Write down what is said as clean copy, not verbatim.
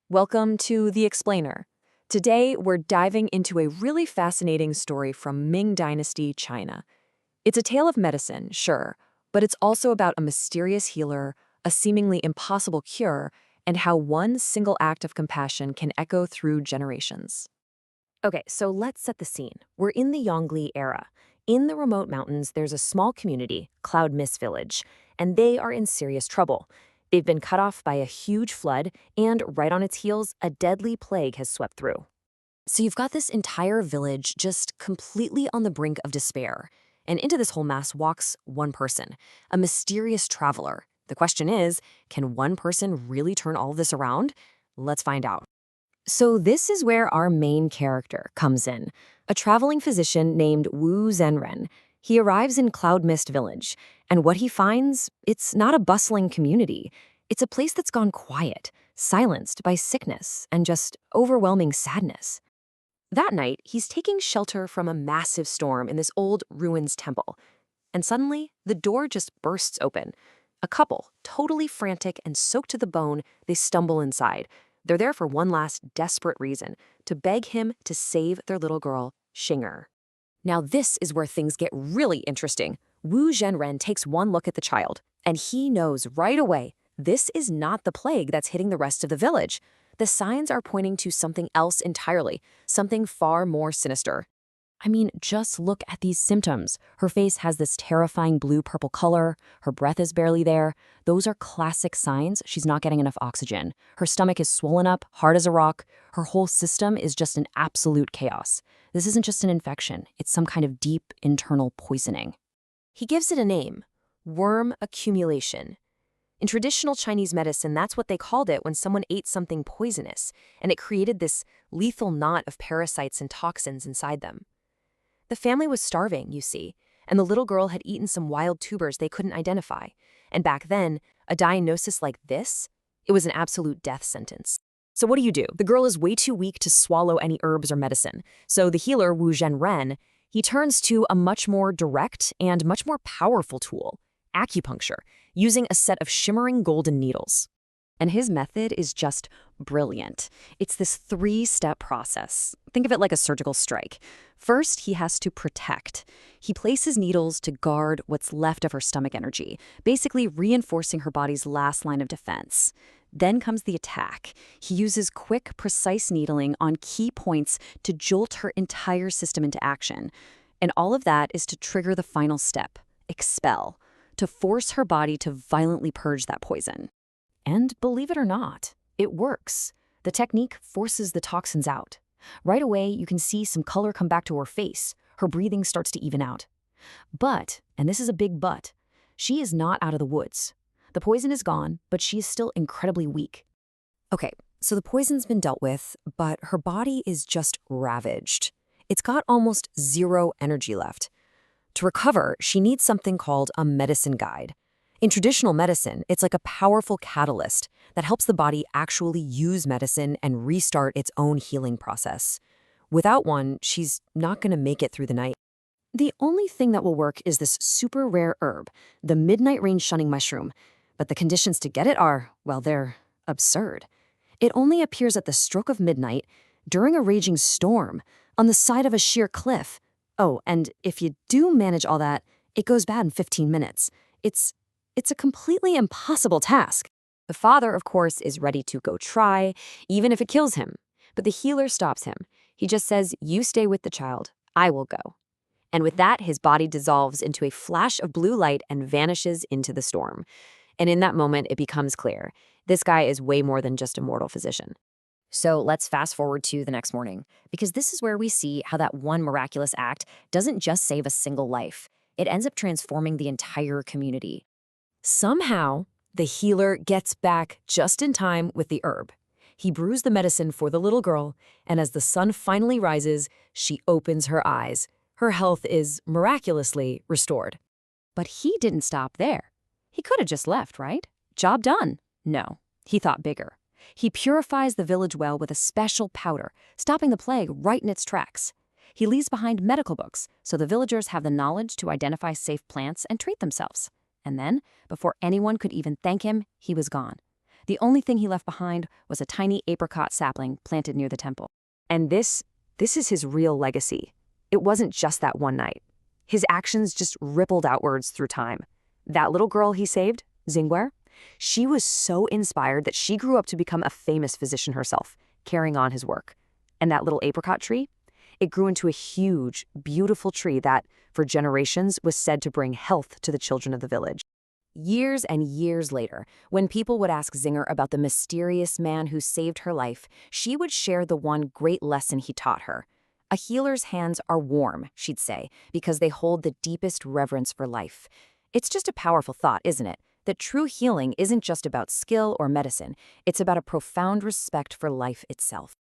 Welcome to The Explainer. Today, we're diving into a really fascinating story from Ming Dynasty, China. It's a tale of medicine, sure, but it's also about a mysterious healer, a seemingly impossible cure, and how one single act of compassion can echo through generations. Okay, so let's set the scene. We're in the Yongle era. In the remote mountains, there's a small community, Cloud Mist Village, and they are in serious trouble. They've been cut off by a huge flood, and right on its heels, a deadly plague has swept through. So you've got this entire village just completely on the brink of despair. And into this whole mess walks one person, a mysterious traveler. The question is, can one person really turn all of this around? Let's find out. So this is where our main character comes in, a traveling physician named Wu Zhenren. He arrives in Cloud Mist Village, and what he finds, it's not a bustling community. It's a place that's gone quiet, silenced by sickness and just overwhelming sadness. That night, he's taking shelter from a massive storm in this old ruins temple. And suddenly, the door just bursts open. A couple, totally frantic and soaked to the bone, they stumble inside. They're there for one last desperate reason, to beg him to save their little girl, Xinger. Now this is where things get really interesting. Wu Zhenren takes one look at the child, and he knows right away this is not the plague that's hitting the rest of the village. The signs are pointing to something else entirely, something far more sinister. I mean, just look at these symptoms. Her face has this terrifying blue-purple color. Her breath is barely there. Those are classic signs she's not getting enough oxygen. Her stomach is swollen up, hard as a rock. Her whole system is just an absolute chaos. This isn't just an infection. It's some kind of deep internal poisoning. He gives it a name, worm accumulation. In traditional Chinese medicine, that's what they called it when someone ate something poisonous, and it created this lethal knot of parasites and toxins inside them. The family was starving, you see, and the little girl had eaten some wild tubers they couldn't identify. And back then, a diagnosis like this, it was an absolute death sentence. So what do? The girl is way too weak to swallow any herbs or medicine. So the healer, Wu Zhenren, he turns to a much more direct and much more powerful tool, acupuncture, using a set of shimmering golden needles. And his method is just brilliant. It's this 3-step process. Think of it like a surgical strike. First, he has to protect. He places needles to guard what's left of her stomach energy, basically reinforcing her body's last line of defense. Then comes the attack. He uses quick, precise needling on key points to jolt her entire system into action. And all of that is to trigger the final step, expel, to force her body to violently purge that poison. And believe it or not, it works. The technique forces the toxins out. Right away, you can see some color come back to her face. Her breathing starts to even out. But, and this is a big but, she is not out of the woods. The poison is gone, but she is still incredibly weak. Okay, so the poison's been dealt with, but her body is just ravaged. It's got almost zero energy left. To recover, she needs something called a medicine guide. In traditional medicine, it's like a powerful catalyst that helps the body actually use medicine and restart its own healing process. Without one, she's not going to make it through the night. The only thing that will work is this super rare herb, the midnight rain shunning mushroom. But the conditions to get it are, well, they're absurd. It only appears at the stroke of midnight, during a raging storm, on the side of a sheer cliff. Oh, and if you do manage all that, it goes bad in 15 minutes. It's a completely impossible task. The father, of course, is ready to go try, even if it kills him. But the healer stops him. He just says, "You stay with the child. I will go." And with that, his body dissolves into a flash of blue light and vanishes into the storm. And in that moment, it becomes clear. This guy is way more than just a mortal physician. So let's fast forward to the next morning, because this is where we see how that one miraculous act doesn't just save a single life. It ends up transforming the entire community. Somehow, the healer gets back just in time with the herb. He brews the medicine for the little girl, and as the sun finally rises, she opens her eyes. Her health is miraculously restored. But he didn't stop there. He could have just left, right? Job done. No, he thought bigger. He purifies the village well with a special powder, stopping the plague right in its tracks. He leaves behind medical books, so the villagers have the knowledge to identify safe plants and treat themselves. And then, before anyone could even thank him, he was gone. The only thing he left behind was a tiny apricot sapling planted near the temple. And this is his real legacy. It wasn't just that one night. His actions just rippled outwards through time. That little girl he saved, Xingguer, she was so inspired that she grew up to become a famous physician herself, carrying on his work. And that little apricot tree? It grew into a huge, beautiful tree that, for generations, was said to bring health to the children of the village. Years and years later, when people would ask Zinger about the mysterious man who saved her life, she would share the one great lesson he taught her. A healer's hands are warm, she'd say, because they hold the deepest reverence for life. It's just a powerful thought, isn't it? That true healing isn't just about skill or medicine, it's about a profound respect for life itself.